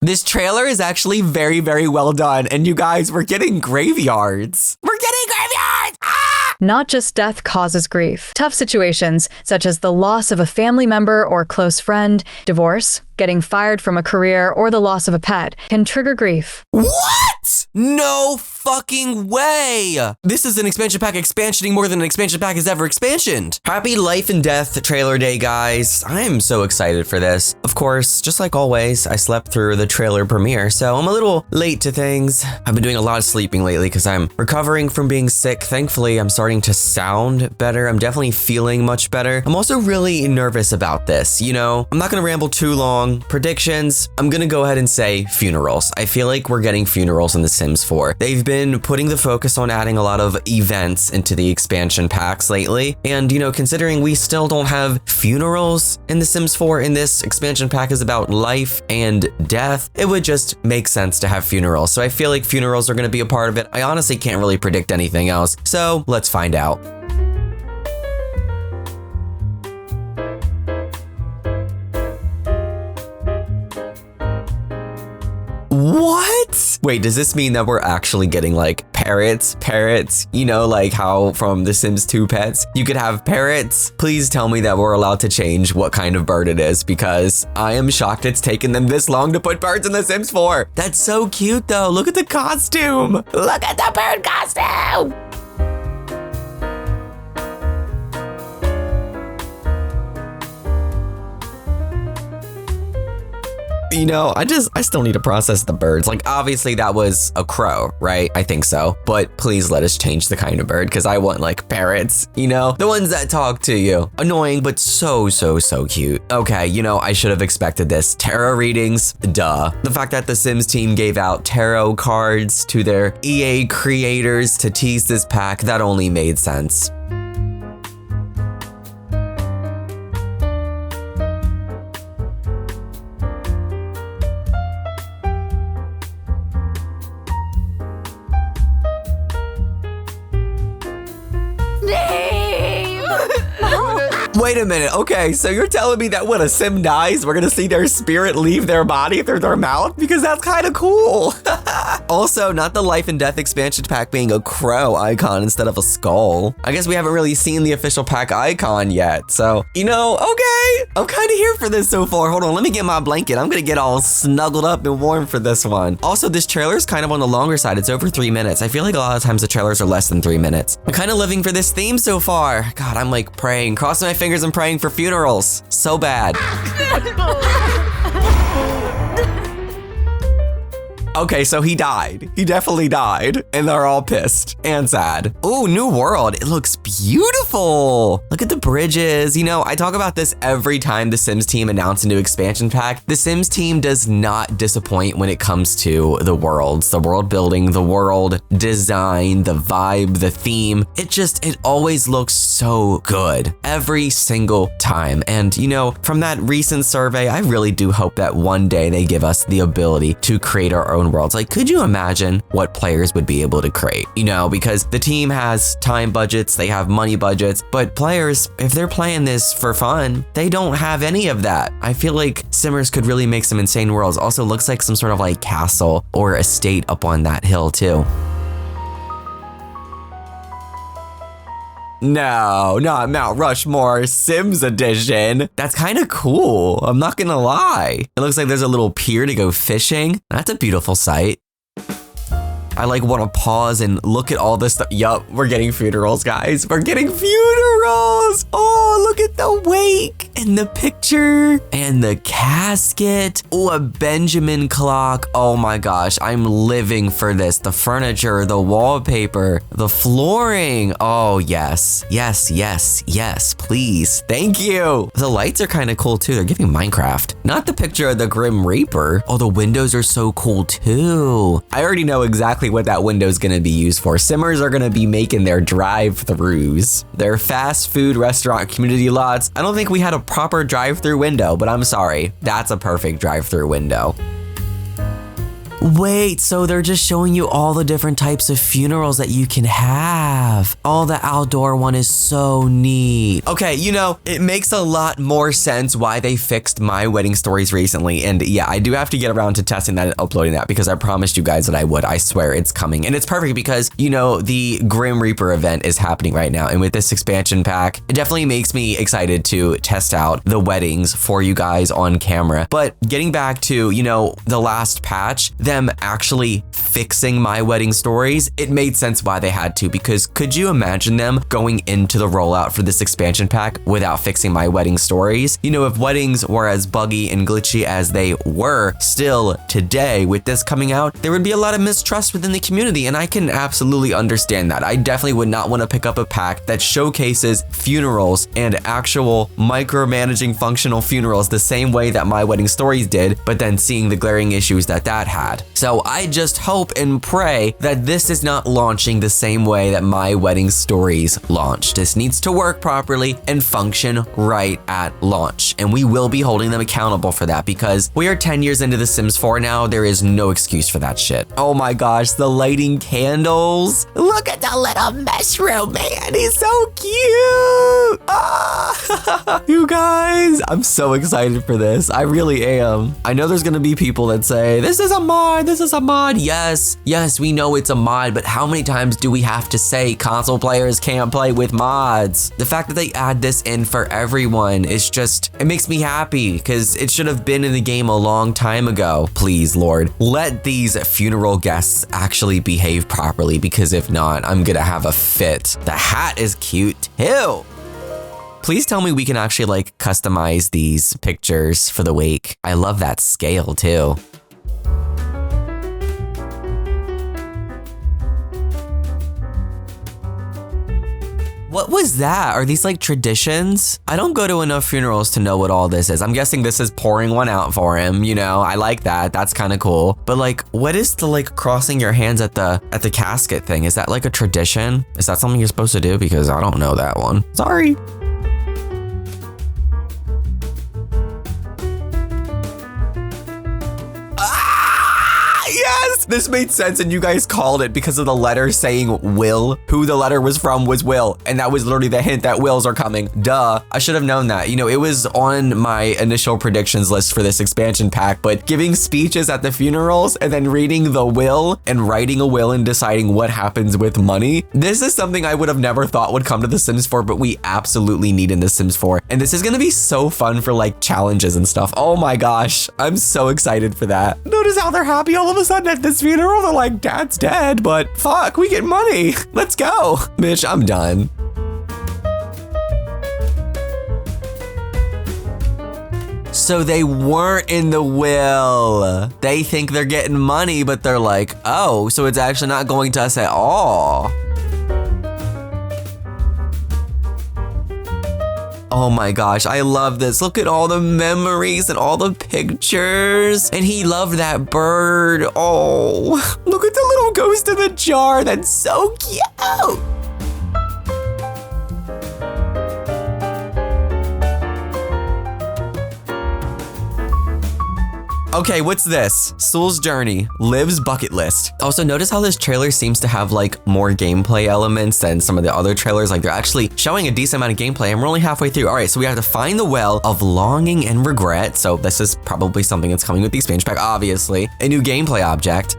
This trailer is actually very, very well done. And you guys, we're getting graveyards. We're getting graveyards! Ah! Not just death causes grief. Tough situations, such as the loss of a family member or close friend, divorce, getting fired from a career, or the loss of a pet, can trigger grief. What? No fucking way! This is an expansion pack expansioning more than an expansion pack has ever expansioned. Happy Life and Death trailer day, guys. I am so excited for this. Of course, just like always, I slept through the trailer premiere, so I'm a little late to things. I've been doing a lot of sleeping lately because I'm recovering from being sick. Thankfully, I'm starting to sound better. I'm definitely feeling much better. I'm also really nervous about this. You know, I'm not gonna ramble too long. Predictions, I'm gonna go ahead and say funerals. I feel like we're getting funerals in The Sims 4. They've been putting the focus on adding a lot of events into the expansion packs lately. And, you know, considering we still don't have funerals in The Sims 4 and this expansion pack is about life and death, it would just make sense to have funerals. So I feel like funerals are gonna be a part of it. I honestly can't really predict anything else. So let's find out. What? Wait, does this mean that we're actually getting like parrots? You know, like how from The Sims 2 pets, you could have parrots? Please tell me that we're allowed to change what kind of bird it is because I am shocked it's taken them this long to put birds in The Sims 4. That's so cute though. Look at the costume. Look at the bird costume. You know, I still need to process the birds. Like, obviously that was a crow, right? I think so. But please let us change the kind of bird because I want like parrots, you know? The ones that talk to you. Annoying, but so cute. Okay, you know, I should have expected this. Tarot readings, duh. The fact that the Sims team gave out tarot cards to their EA creators to tease this pack, that only made sense. Wait a minute. Okay, so you're telling me that when a Sim dies, we're gonna see their spirit leave their body through their mouth? Because that's kind of cool. Also, not the Life and Death expansion pack being a crow icon instead of a skull. I guess we haven't really seen the official pack icon yet. So, you know, okay. I'm kind of here for this so far. Hold on, let me get my blanket. I'm gonna get all snuggled up and warm for this one. Also, this trailer is kind of on the longer side. It's over 3 minutes. I feel like a lot of times the trailers are less than 3 minutes. I'm kind of living for this theme so far. God, I'm like praying, crossing my fingers and praying for funerals. So bad. Okay, so he died. He definitely died. And they're all pissed and sad. Ooh, new world. It looks beautiful. Look at the bridges. You know, I talk about this every time the Sims team announces a new expansion pack. The Sims team does not disappoint when it comes to the worlds, the world building, the world design, the vibe, the theme. It always looks so good every single time. And, you know, from that recent survey, I really do hope that one day they give us the ability to create our own worlds. Like, could you imagine what players would be able to create? You know, because the team has time budgets, they have money budgets, but players, if they're playing this for fun, they don't have any of that. I feel like Simmers could really make some insane worlds. Also looks like some sort of like castle or estate up on that hill too. No, not Mount Rushmore Sims edition. That's kind of cool. I'm not gonna lie. It looks like there's a little pier to go fishing. That's a beautiful sight. I like want to pause and look at all this stuff. Yup, we're getting funerals, guys. We're getting funerals. Oh, look at the wake and the picture and the casket. Oh, a Benjamin clock. Oh my gosh, I'm living for this. The furniture, the wallpaper, the flooring. Oh, yes, please. Thank you. The lights are kind of cool too. They're giving Minecraft. Not the picture of the Grim Reaper. Oh, the windows are so cool too. I already know exactly what that window is going to be used for. Simmers are going to be making their drive-throughs, their fast food restaurant community lots. I don't think we had a proper drive-through window, but I'm sorry. That's a perfect drive-through window. Wait, so they're just showing you all the different types of funerals that you can have. Oh, the outdoor one is so neat. Okay, you know, it makes a lot more sense why they fixed My Wedding Stories recently. And yeah, I do have to get around to testing that and uploading that because I promised you guys that I would. I swear it's coming. And it's perfect because, you know, the Grim Reaper event is happening right now. And with this expansion pack, it definitely makes me excited to test out the weddings for you guys on camera. But getting back to, you know, the last patch, them actually fixing My Wedding Stories, it made sense why they had to, because could you imagine them going into the rollout for this expansion pack without fixing My Wedding Stories? You know, if weddings were as buggy and glitchy as they were still today with this coming out, there would be a lot of mistrust within the community, and I can absolutely understand that. I definitely would not want to pick up a pack that showcases funerals and actual micromanaging functional funerals the same way that My Wedding Stories did, but then seeing the glaring issues that had. So I just hope and pray that this is not launching the same way that My Wedding Stories launched. This needs to work properly and function right at launch. And we will be holding them accountable for that because we are 10 years into The Sims 4 now. There is no excuse for that shit. Oh my gosh, the lighting candles. Look at the little mushroom, man. He's so cute. Ah, you guys, I'm so excited for this. I really am. I know there's gonna be people that say, this is a mod, this is a mod. Yes, we know it's a mod, but how many times do we have to say console players can't play with mods? The fact that they add this in for everyone is just, it makes me happy because it should have been in the game a long time ago. Please, Lord, let these funeral guests actually behave properly, because if not, I'm gonna have a fit. The hat is cute too. Please tell me we can actually like customize these pictures for the wake. I love that scale too. What was that? Are these like traditions? I don't go to enough funerals to know what all this is. I'm guessing this is pouring one out for him, you know, I like that. That's kind of cool. But like, what is the like crossing your hands at the casket thing? Is that like a tradition? Is that something you're supposed to do? Because I don't know that one. Sorry. Yes, this made sense and you guys called it because of the letter saying Will. Who the letter was from was Will, and that was literally the hint that Wills are coming. Duh, I should have known that. You know, it was on my initial predictions list for this expansion pack, but giving speeches at the funerals and then reading the will and writing a will and deciding what happens with money. This is something I would have never thought would come to The Sims 4, but we absolutely need in The Sims 4. And this is gonna be so fun for like challenges and stuff. Oh my gosh, I'm so excited for that. Notice how they're happy all of a sudden at this funeral. They're like, Dad's dead, but fuck, we get money. Let's go. Bitch, I'm done. So they weren't in the will. They think they're getting money, but they're like, oh, so it's actually not going to us at all. Oh my gosh, I love this. Look at all the memories and all the pictures. And he loved that bird. Oh, look at the little ghost in the jar. That's so cute. Okay, what's this? Soul's Journey, Liv's bucket list. Also, notice how this trailer seems to have like more gameplay elements than some of the other trailers. Like they're actually showing a decent amount of gameplay and we're only halfway through. All right, so we have to find the well of longing and regret. So this is probably something that's coming with the expansion pack, obviously. A new gameplay object.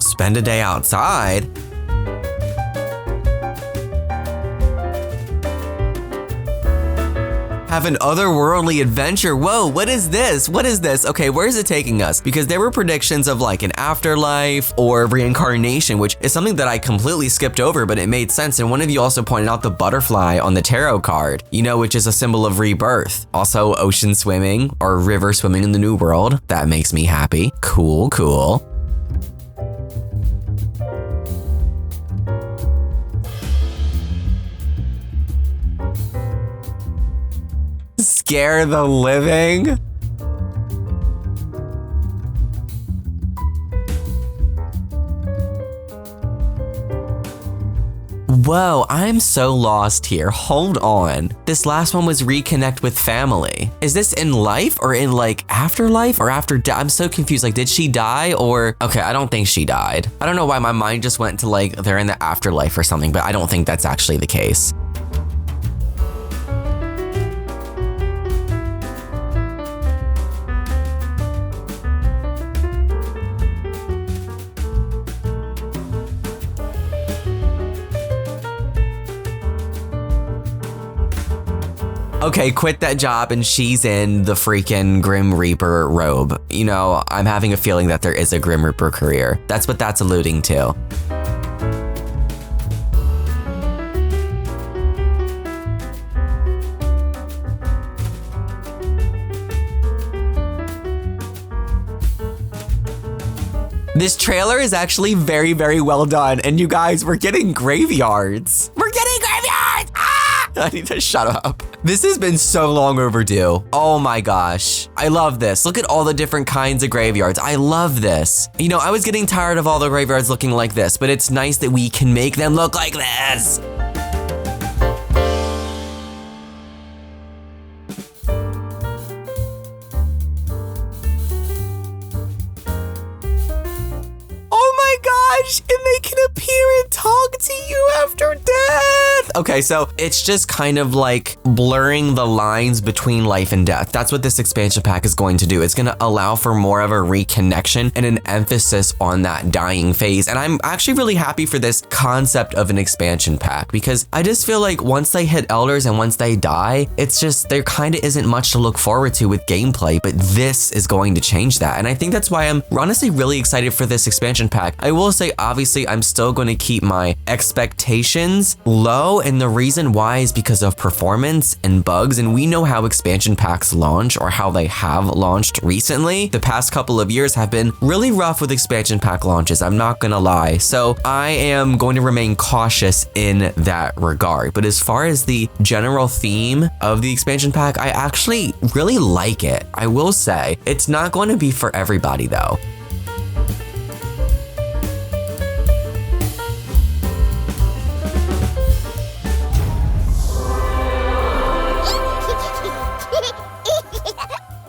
Spend a day outside. Have an otherworldly adventure. Whoa, what is this? What is this? Okay, where is it taking us? Because there were predictions of like an afterlife or reincarnation, which is something that I completely skipped over, but it made sense. And one of you also pointed out the butterfly on the tarot card, you know, which is a symbol of rebirth. Also ocean swimming or river swimming in the new world. That makes me happy. Cool, cool. Scare the living? Whoa, I'm so lost here. Hold on. This last one was reconnect with family. Is this in life or in like afterlife or after death? I'm so confused. Like, did she die or? Okay, I don't think she died. I don't know why my mind just went to like they're in the afterlife or something, but I don't think that's actually the case. Okay, quit that job and she's in the freaking Grim Reaper robe. You know, I'm having a feeling that there is a Grim Reaper career. That's what that's alluding to. This trailer is actually very, very well done. And you guys, we're getting graveyards. We're getting graveyards! Ah! I need to shut up. This has been so long overdue. Oh my gosh. I love this. Look at all the different kinds of graveyards. I love this. You know, I was getting tired of all the graveyards looking like this, but it's nice that we can make them look like this. And they can appear and talk to you after death. Okay, so it's just kind of like blurring the lines between life and death. That's what this expansion pack is going to do. It's going to allow for more of a reconnection and an emphasis on that dying phase. And I'm actually really happy for this concept of an expansion pack because I just feel like once they hit elders and once they die, it's just there kind of isn't much to look forward to with gameplay, but this is going to change that. And I think that's why I'm honestly really excited for this expansion pack. I will say, obviously, I'm still going to keep my expectations low, and the reason why is because of performance and bugs, and we know how expansion packs launch or how they have launched recently. The past couple of years have been really rough with expansion pack launches, I'm not gonna lie, so I am going to remain cautious in that regard. But as far as the general theme of the expansion pack, I actually really like it. I will say, it's not going to be for everybody though.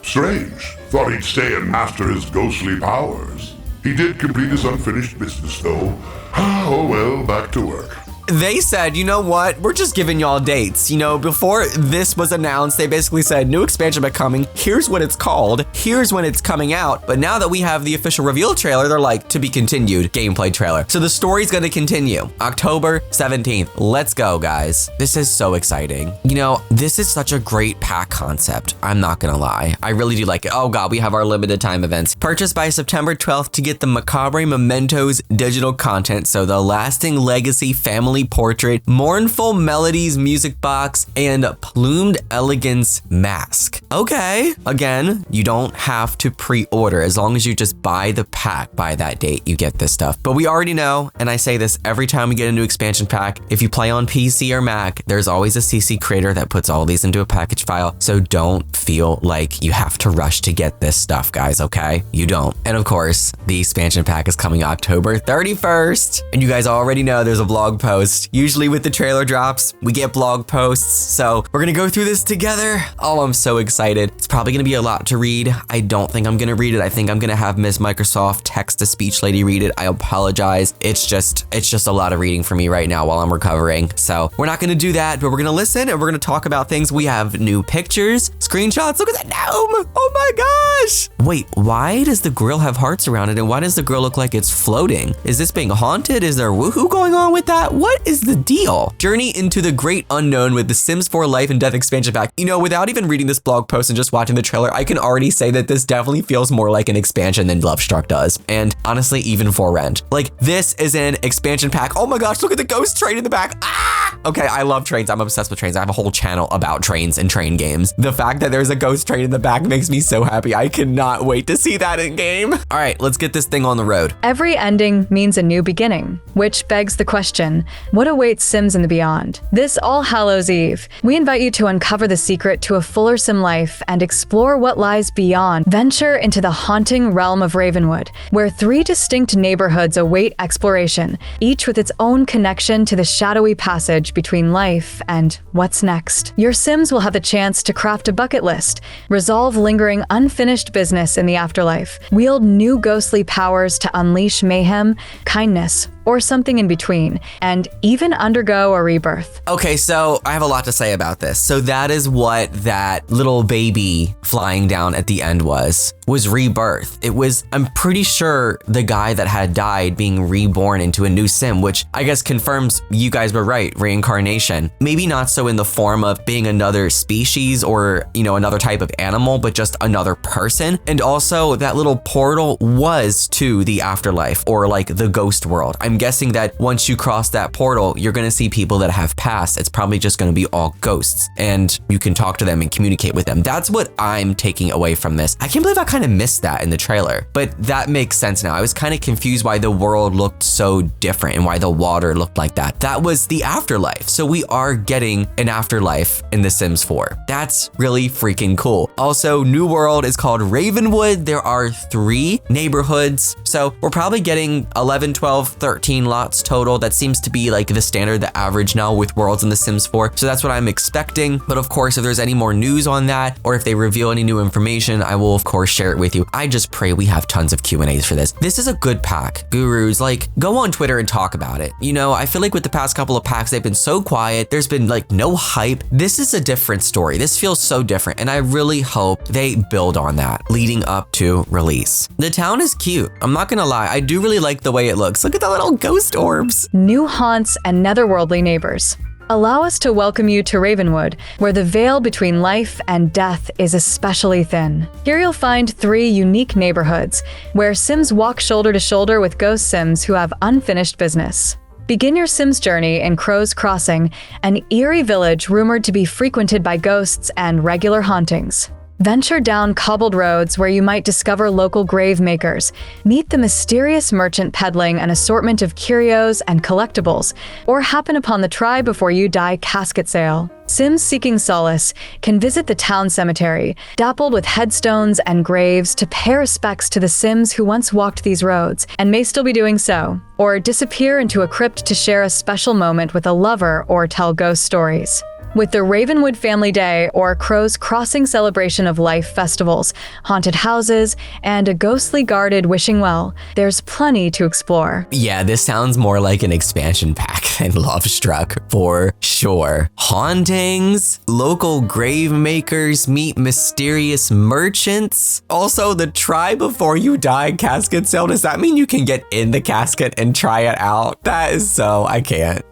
Strange. Thought he'd stay and master his ghostly powers. He did complete his unfinished business, though. Oh well, back to work. They said, you know what, we're just giving y'all dates. You know, before this was announced, they basically said, new expansion pack coming, here's what it's called, here's when it's coming out. But now that we have the official reveal trailer, they're like, to be continued gameplay trailer. So the story's gonna continue. October 17th, let's go, guys. This is so exciting. You know, this is such a great pack concept, I'm not gonna lie. I really do like it. Oh God, we have our limited time events. Purchase by September 12th to get the Macabre Mementos digital content, so the Lasting Legacy Family Portrait, Mournful Melodies music box, and Plumed Elegance mask. Okay, again, you don't have to pre-order. As long as you just buy the pack by that date, you get this stuff. But we already know, and I say this every time we get a new expansion pack, if you play on PC or Mac, there's always a CC creator that puts all these into a package file. So don't feel like you have to rush to get this stuff, guys, okay? You don't. And of course, the expansion pack is coming October 31st. And you guys already know there's a blog post. Usually with the trailer drops, we get blog posts. So we're gonna go through this together. Oh, I'm so excited. It's probably gonna be a lot to read. I don't think I'm gonna read it. I think I'm gonna have Miss Microsoft text-to-speech lady read it. I apologize. It's just a lot of reading for me right now while I'm recovering. So we're not gonna do that, but we're gonna listen and we're gonna talk about things. We have new pictures, screenshots. Look at that gnome. Oh my gosh. Wait, why does the grill have hearts around it? And why does the grill look like it's floating? Is this being haunted? Is there woohoo going on with that? What is the deal? Journey into the great unknown with the Sims 4 Life and Death expansion pack. You know, without even reading this blog post and just watching the trailer, I can already say that this definitely feels more like an expansion than Lovestruck does. And honestly, even For Rent. Like, this is an expansion pack. Oh my gosh, look at the ghost train in the back. Ah! Okay, I love trains. I'm obsessed with trains. I have a whole channel about trains and train games. The fact that there's a ghost train in the back makes me so happy. I cannot wait to see that in game. All right, let's get this thing on the road. Every ending means a new beginning, which begs the question, what awaits Sims in the beyond? This All Hallows Eve, we invite you to uncover the secret to a fuller Sim life and explore what lies beyond. Venture into the haunting realm of Ravenwood, where 3 distinct neighborhoods await exploration, each with its own connection to the shadowy passage between life and what's next. Your Sims will have the chance to craft a bucket list, resolve lingering unfinished business in the afterlife, wield new ghostly powers to unleash mayhem, kindness, or something in between, and even undergo a rebirth. Okay, so I have a lot to say about this. So that is what that little baby flying down at the end was rebirth. It was, I'm pretty sure, the guy that had died being reborn into a new Sim, which I guess confirms you guys were right, reincarnation. Maybe not so in the form of being another species or, another type of animal, but just another person. And also that little portal was to the afterlife or like the ghost world. I'm guessing that once you cross that portal, you're gonna see people that have passed. It's probably just gonna be all ghosts and you can talk to them and communicate with them. That's what I'm taking away from this. I can't believe I kind of missed that in the trailer, but that makes sense now. I was kind of confused why the world looked so different and why the water looked like that. That was the afterlife. So we are getting an afterlife in The Sims 4. That's really freaking cool. Also, New World is called Ravenwood. There are 3 neighborhoods. So we're probably getting 11, 12, 13 lots total. That seems to be like the standard, the average now with worlds in The Sims 4. So that's what I'm expecting. But of course, if there's any more news on that, or if they reveal any new information, I will of course share it with you. I just pray we have tons of Q&As for this. This is a good pack. Gurus, go on Twitter and talk about it. I feel like with the past couple of packs, they've been so quiet. There's been no hype. This is a different story. This feels so different. And I really hope they build on that leading up to release. The town is cute. I'm not gonna lie. I do really like the way it looks. Look at the little ghost orbs. New haunts and netherworldly neighbors. Allow us to welcome you to Ravenwood, where the veil between life and death is especially thin. Here you'll find 3 unique neighborhoods, where Sims walk shoulder to shoulder with ghost Sims who have unfinished business. Begin your Sims journey in Crow's Crossing, an eerie village rumored to be frequented by ghosts and regular hauntings. Venture down cobbled roads where you might discover local grave makers, meet the mysterious merchant peddling an assortment of curios and collectibles, or happen upon the try before you die casket sale. Sims seeking solace can visit the town cemetery, dappled with headstones and graves to pay respects to the Sims who once walked these roads and may still be doing so, or disappear into a crypt to share a special moment with a lover or tell ghost stories. With the Ravenwood Family Day or Crow's Crossing celebration of life festivals, haunted houses, and a ghostly guarded wishing well, there's plenty to explore. Yeah, this sounds more like an expansion pack than Love Struck for sure. Hauntings, local grave makers meet mysterious merchants. Also, the try before you die casket sale. Does that mean you can get in the casket and try it out? That is so, I can't.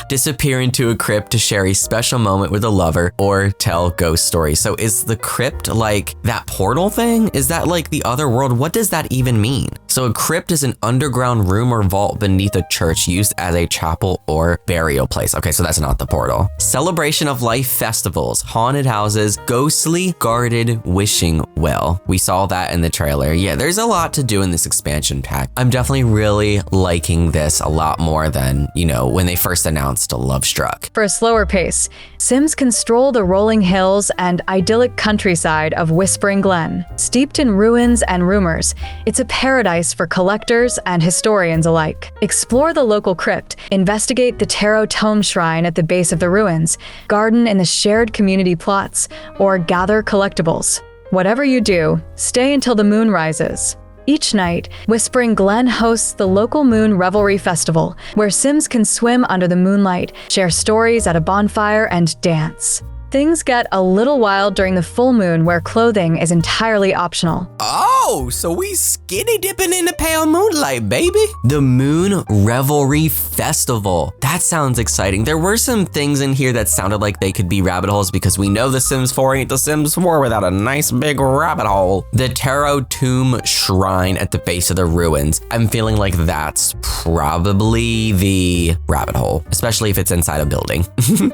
Disappear into a crypt to share a special moment with a lover or tell ghost stories. So is the crypt like that portal thing? Is that like the other world? What does that even mean? So a crypt is an underground room or vault beneath a church used as a chapel or burial place. Okay, so that's not the portal. Celebration of life festivals, haunted houses, ghostly guarded wishing well. We saw that in the trailer. Yeah, there's a lot to do in this expansion pack. I'm definitely really liking this a lot more than, when they first announced Love Struck. For a slower pace, Sims can stroll the rolling hills and idyllic countryside of Whispering Glen. Steeped in ruins and rumors, it's a paradise for collectors and historians alike. Explore the local crypt, investigate the tarot tome shrine at the base of the ruins, garden in the shared community plots, or gather collectibles. Whatever you do, stay until the moon rises. Each night, Whispering Glen hosts the local Moon Revelry Festival, where Sims can swim under the moonlight, share stories at a bonfire, and dance. Things get a little wild during the full moon where clothing is entirely optional. Oh, so we skinny dipping in the pale moonlight, baby. The Moon Revelry Festival. That sounds exciting. There were some things in here that sounded like they could be rabbit holes because we know The Sims 4 ain't The Sims 4 without a nice big rabbit hole. The Tarot Tomb Shrine at the base of the ruins. I'm feeling like that's probably the rabbit hole, especially if it's inside a building.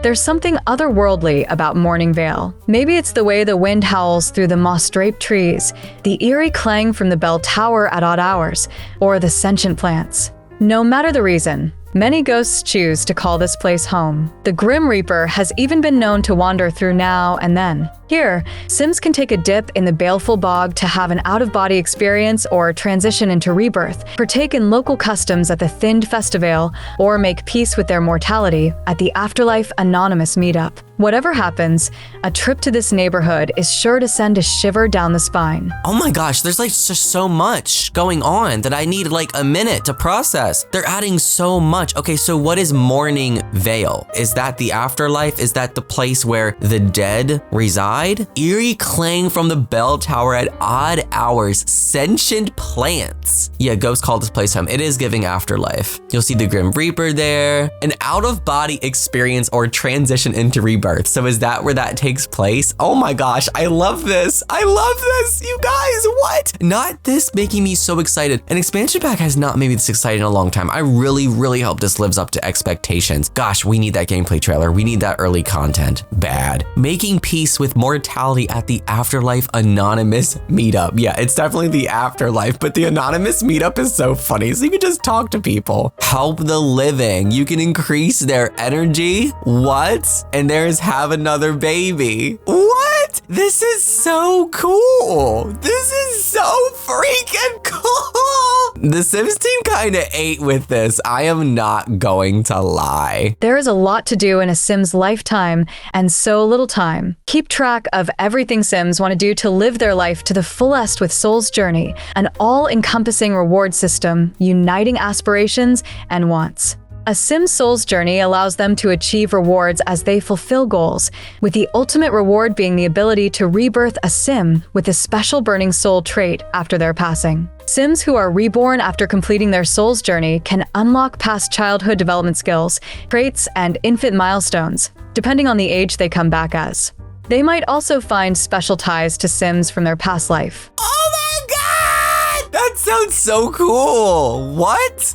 There's something otherworldly about Morning Vale. Maybe it's the way the wind howls through the moss-draped trees, the eerie clang from the bell tower at odd hours, or the sentient plants. No matter the reason, many ghosts choose to call this place home. The Grim Reaper has even been known to wander through now and then. Here, Sims can take a dip in the baleful bog to have an out-of-body experience or transition into rebirth, partake in local customs at the Thinned Festival, or make peace with their mortality at the Afterlife Anonymous meetup. Whatever happens, a trip to this neighborhood is sure to send a shiver down the spine. Oh my gosh, there's like just so much going on that I need like a minute to process. They're adding so much. Okay, so what is Morning Vale? Is that the afterlife? Is that the place where the dead reside? Eerie clang from the bell tower at odd hours. Sentient plants. Yeah, ghosts call this place home. It is giving afterlife. You'll see the Grim Reaper there. An out-of-body experience or transition into rebirth. So is that where that takes place? Oh my gosh, I love this. I love this. You guys, what? Not this making me so excited. An expansion pack has not made me this excited in a long time. I really hope this lives up to expectations. Gosh, we need that gameplay trailer. We need that early content. Bad. Making peace with mortality at the Afterlife Anonymous meetup. Yeah, it's definitely the afterlife, but the Anonymous meetup is so funny. So you can just talk to people. Help the living. You can increase their energy. What? And there's have another baby. What? This is so cool. This is so freaking cool. The Sims team kind of ate with this. I am not going to lie. There is a lot to do in a Sims lifetime and so little time. Keep track of everything Sims want to do to live their life to the fullest with Soul's Journey, an all-encompassing reward system uniting aspirations and wants. A Sim's Soul's Journey allows them to achieve rewards as they fulfill goals, with the ultimate reward being the ability to rebirth a Sim with a special burning soul trait after their passing. Sims who are reborn after completing their Soul's Journey can unlock past childhood development skills, traits, and infant milestones, depending on the age they come back as. They might also find special ties to Sims from their past life. Oh my god! That sounds so cool. What?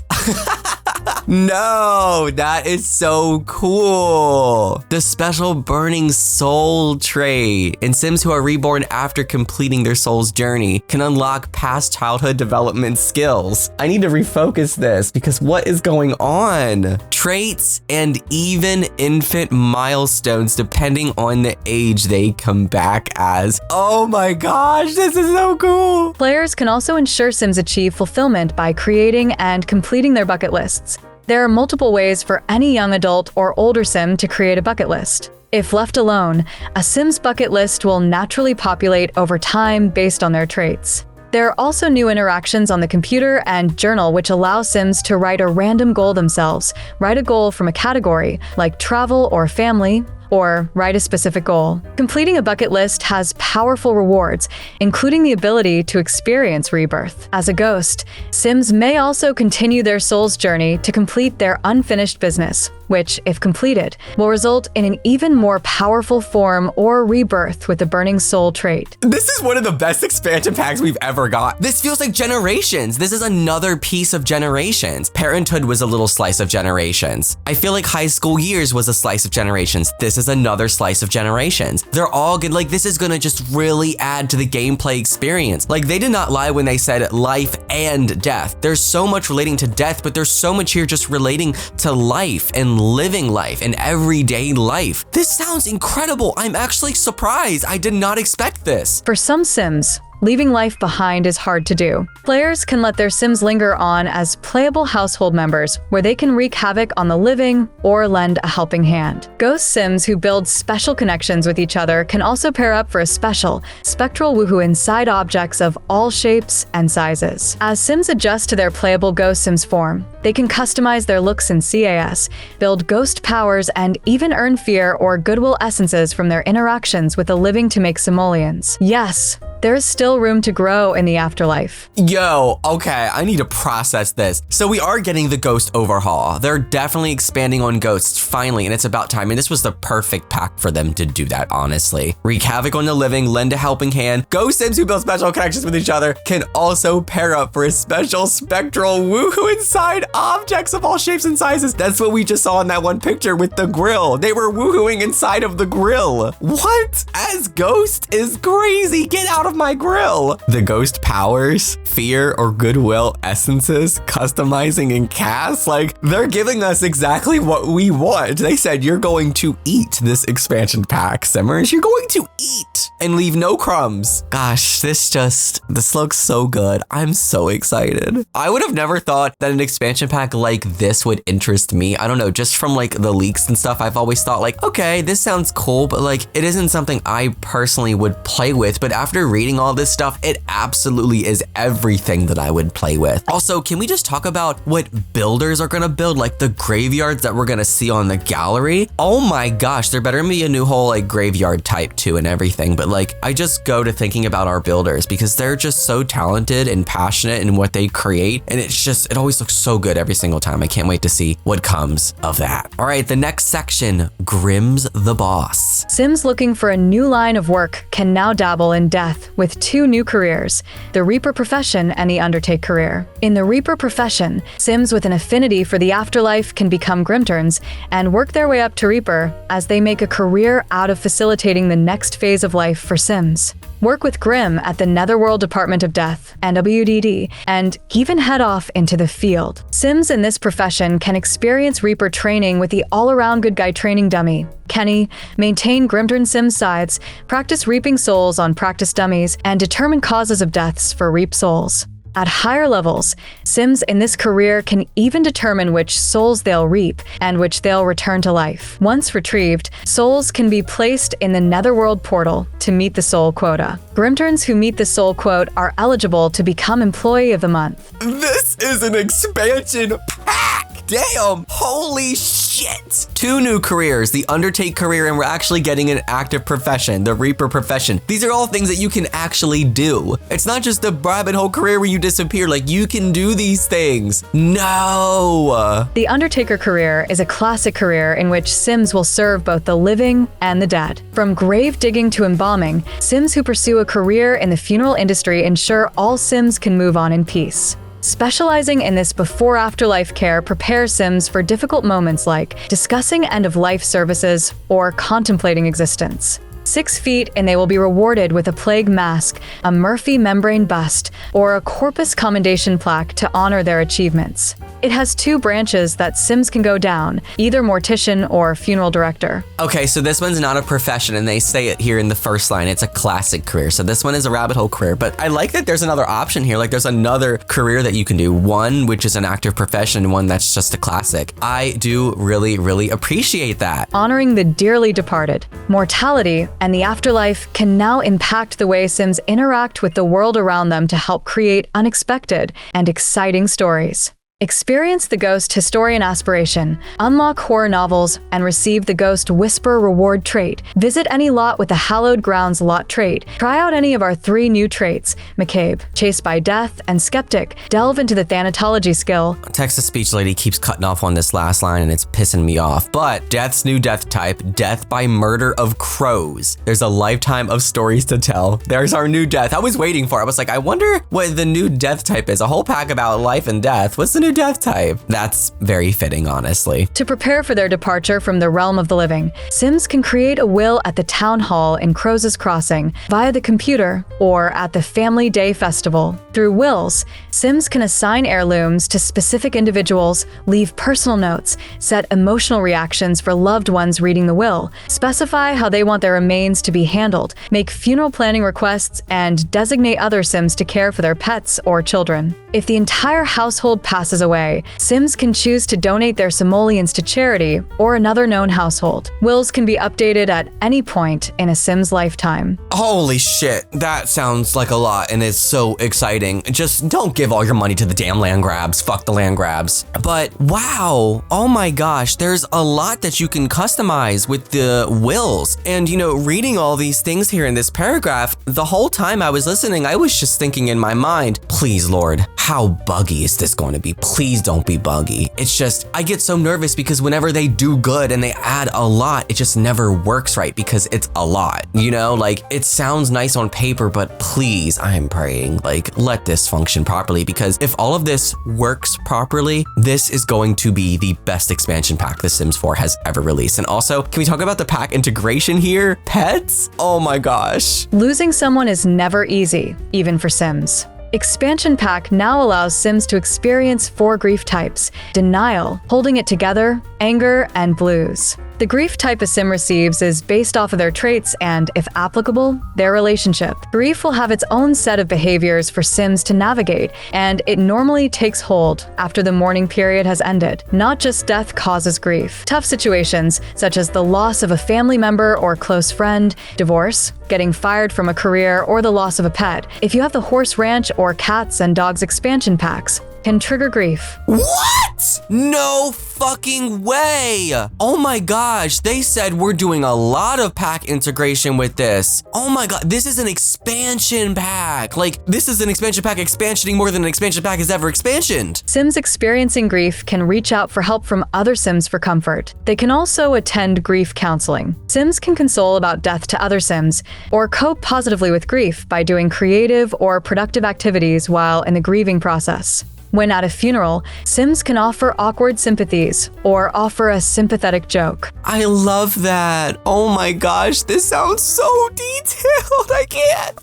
No, that is so cool. The special burning soul trait. And Sims who are reborn after completing their soul's journey can unlock past childhood development skills. I need to refocus this because what is going on? Traits and even infant milestones depending on the age they come back as. Oh my gosh, this is so cool. Players can also ensure Sims achieve fulfillment by creating and completing their bucket lists. There are multiple ways for any young adult or older Sim to create a bucket list. If left alone, a Sim's bucket list will naturally populate over time based on their traits. There are also new interactions on the computer and journal which allow Sims to write a random goal themselves, write a goal from a category, like travel or family, or write a specific goal. Completing a bucket list has powerful rewards, including the ability to experience rebirth. As a ghost, Sims may also continue their soul's journey to complete their unfinished business, which, if completed, will result in an even more powerful form or rebirth with the burning soul trait. This is one of the best expansion packs we've ever got. This feels like Generations. This is another piece of Generations. Parenthood was a little slice of Generations. I feel like High School Years was a slice of Generations. This is another slice of Generations. They're all good. Like, this is gonna just really add to the gameplay experience. Like, they did not lie when they said life and death. There's so much relating to death, but there's so much here just relating to life and living life and everyday life. This sounds incredible. I'm actually surprised. I did not expect this. For some Sims, leaving life behind is hard to do. Players can let their Sims linger on as playable household members, where they can wreak havoc on the living or lend a helping hand. Ghost Sims who build special connections with each other can also pair up for a special, spectral woohoo inside objects of all shapes and sizes. As Sims adjust to their playable Ghost Sims form, they can customize their looks in CAS, build ghost powers, and even earn fear or goodwill essences from their interactions with the living to make simoleons. Yes, there is still room to grow in the afterlife. Yo, okay, I need to process this. So we are getting the ghost overhaul. They're definitely expanding on ghosts, finally, and it's about time. And this was the perfect pack for them to do that, honestly. Wreak havoc on the living, lend a helping hand. Ghost Sims who build special connections with each other can also pair up for a special spectral woohoo inside objects of all shapes and sizes. That's what we just saw in that one picture with the grill. They were woohooing inside of the grill. What? As ghost is crazy. Get out of my grill. The ghost powers, fear or goodwill essences, customizing and cast, like they're giving us exactly what we want. They said you're going to eat this expansion pack, Simmers. You're going to eat and leave no crumbs. Gosh, this looks so good. I'm so excited. I would have never thought that an expansion pack like this would interest me. I don't know, just from like the leaks and stuff, I've always thought like, okay, this sounds cool, but like it isn't something I personally would play with. But after reading all this stuff, it absolutely is everything that I would play with. Also, can we just talk about what builders are gonna build, like the graveyards that we're gonna see on the gallery? Oh my gosh, there better be a new whole like graveyard type too and everything. But like, I just go to thinking about our builders because they're just so talented and passionate in what they create. And it always looks so good every single time. I can't wait to see what comes of that. All right, the next section, Grimm's the Boss. Sims looking for a new line of work can now dabble in death with two new careers, the Reaper profession and the Undertake career. In the Reaper profession, Sims with an affinity for the afterlife can become Grimterns and work their way up to Reaper as they make a career out of facilitating the next phase of life for Sims. Work with Grimm at the Netherworld Department of Death, NWDD, and even head off into the field. Sims in this profession can experience Reaper training with the all-around good guy training dummy, Kenny, maintain Grimtern Sim scythes, practice reaping souls on practice dummies, and determine causes of deaths for reap souls. At higher levels, Sims in this career can even determine which souls they'll reap and which they'll return to life. Once retrieved, souls can be placed in the Netherworld portal to meet the soul quota. Grimterns who meet the soul quota are eligible to become Employee of the Month. This is an expansion pack! Damn! Holy shit! 2 new careers, the Undertake career, and we're actually getting an active profession, the Reaper profession. These are all things that you can actually do. It's not just a rabbit hole career where you disappear, like you can do these things. No! The Undertaker career is a classic career in which Sims will serve both the living and the dead. From grave digging to embalming, Sims who pursue a career in the funeral industry ensure all Sims can move on in peace. Specializing in this before-afterlife care prepares Sims for difficult moments like discussing end-of-life services or contemplating existence. 6 feet and they will be rewarded with a plague mask, a Murphy membrane bust, or a corpus commendation plaque to honor their achievements. It has 2 branches that Sims can go down, either mortician or funeral director. Okay, so this one's not a profession, and they say it here in the first line. It's a classic career. So this one is a rabbit hole career, but I like that there's another option here. Like there's another career that you can do. One, which is an active profession, and one that's just a classic. I do really, really appreciate that. Honoring the dearly departed. Mortality and the afterlife can now impact the way Sims interact with the world around them to help create unexpected and exciting stories. Experience the Ghost Historian aspiration, unlock horror novels, and receive the Ghost Whisper reward trait. Visit any lot with the Hallowed Grounds lot trait. Try out any of our 3 new traits, McCabe, Chased by Death, and Skeptic. Delve into the Thanatology skill. Text-to-speech lady keeps cutting off on this last line and it's pissing me off. But Death's new death type, Death by Murder of Crows. There's a lifetime of stories to tell. There's our new death. I was waiting for it. I was like, I wonder what the new death type is. A whole pack about life and death. What's the new death type. That's very fitting, honestly. To prepare for their departure from the realm of the living, Sims can create a will at the town hall in Crow's Crossing via the computer or at the Family Day Festival. Through wills, Sims can assign heirlooms to specific individuals, leave personal notes, set emotional reactions for loved ones reading the will, specify how they want their remains to be handled, make funeral planning requests, and designate other Sims to care for their pets or children. If the entire household passes away, Sims can choose to donate their simoleons to charity or another known household. Wills can be updated at any point in a Sim's lifetime. Holy shit, that sounds like a lot and is so exciting. Just don't give all your money to the damn land grabs. Fuck the land grabs. But wow, oh my gosh, there's a lot that you can customize with the wills. And reading all these things here in this paragraph, the whole time I was listening, I was just thinking in my mind, please, Lord, how buggy is this going to be? Please don't be buggy. It's just, I get so nervous because whenever they do good and they add a lot, it just never works right because it's a lot, like it sounds nice on paper, but please, I am praying, like let this function properly, because if all of this works properly, this is going to be the best expansion pack The Sims 4 has ever released. And also, can we talk about the pack integration here? Pets? Oh my gosh. Losing someone is never easy, even for Sims. Expansion Pack now allows Sims to experience 4 grief types: denial, holding it together, anger, and blues. The grief type a Sim receives is based off of their traits and, if applicable, their relationship. Grief will have its own set of behaviors for Sims to navigate, and it normally takes hold after the mourning period has ended. Not just death causes grief. Tough situations, such as the loss of a family member or close friend, divorce, getting fired from a career, or the loss of a pet. If you have the Horse Ranch or Cats and Dogs expansion packs, can trigger grief. What? No fucking way. Oh my gosh, they said we're doing a lot of pack integration with this. Oh my god, this is an expansion pack. Like, this is an expansion pack expansioning more than an expansion pack has ever expansioned. Sims experiencing grief can reach out for help from other Sims for comfort. They can also attend grief counseling. Sims can console about death to other Sims or cope positively with grief by doing creative or productive activities while in the grieving process. When at a funeral, Sims can offer awkward sympathies or offer a sympathetic joke. I love that. Oh my gosh, this sounds so detailed. I can't.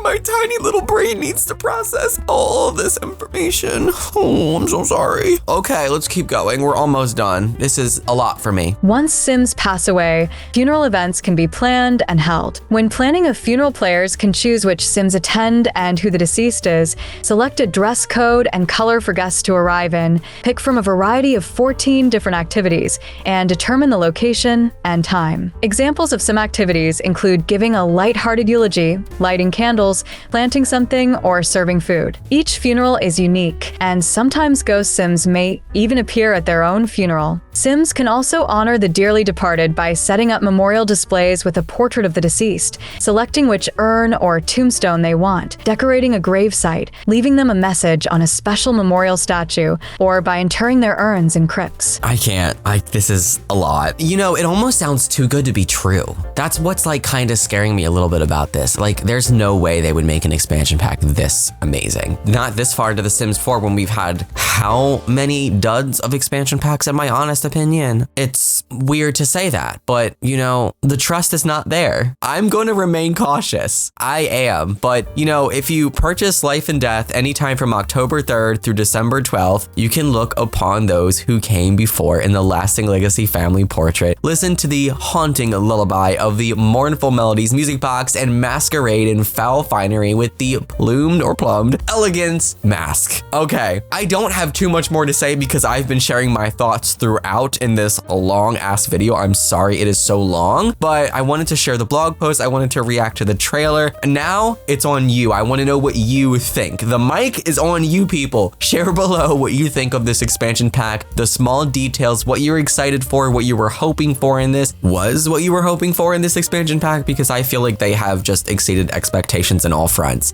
My tiny little brain needs to process all of this information. Oh, I'm so sorry. Okay, let's keep going. We're almost done. This is a lot for me. Once Sims pass away, funeral events can be planned and held. When planning a funeral, players can choose which Sims attend and who the deceased is, select a dress code and color for guests to arrive in, pick from a variety of 14 different activities, and determine the location and time. Examples of some activities include giving a lighthearted eulogy, lighting candles, planting something, or serving food. Each funeral is unique, and sometimes ghost Sims may even appear at their own funeral. Sims can also honor the dearly departed by setting up memorial displays with a portrait of the deceased, selecting which urn or tombstone they want, decorating a gravesite, leaving them a message on a special memorial statue, or by interring their urns in crypts. I can't. This is a lot. It almost sounds too good to be true. That's what's kind of scaring me a little bit about this. There's no way they would make an expansion pack this amazing. Not this far into The Sims 4 when we've had how many duds of expansion packs, in my honest opinion. It's weird to say that, but the trust is not there. I'm going to remain cautious. I am. But if you purchase Life and Death anytime from October 3rd through December 12th, you can look upon those who came before in the lasting legacy family portrait, listen to the haunting lullaby of the mournful melodies music box, and masquerade in foul finery with the plumbed elegance mask. Okay, I don't have too much more to say because I've been sharing my thoughts throughout in this long ass video. I'm sorry it is so long, but I wanted to share the blog post. I wanted to react to the trailer. And now it's on you. I want to know what you think. The mic is on you, people. Share below what you think of this expansion pack, the small details, what you're excited for, what you were hoping for in this. Was what you were hoping for in this expansion pack? Because I feel like they have just exceeded expectations in all fronts.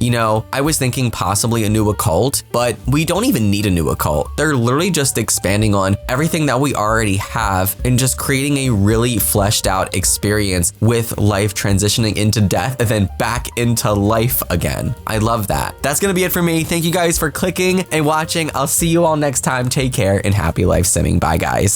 I was thinking possibly a new occult, but we don't even need a new occult. They're literally just expanding on everything that we already already have and just creating a really fleshed out experience with life transitioning into death and then back into life again. I love that. That's gonna be it for me. Thank you guys for clicking and watching. I'll see you all next time. Take care and happy life simming. Bye guys.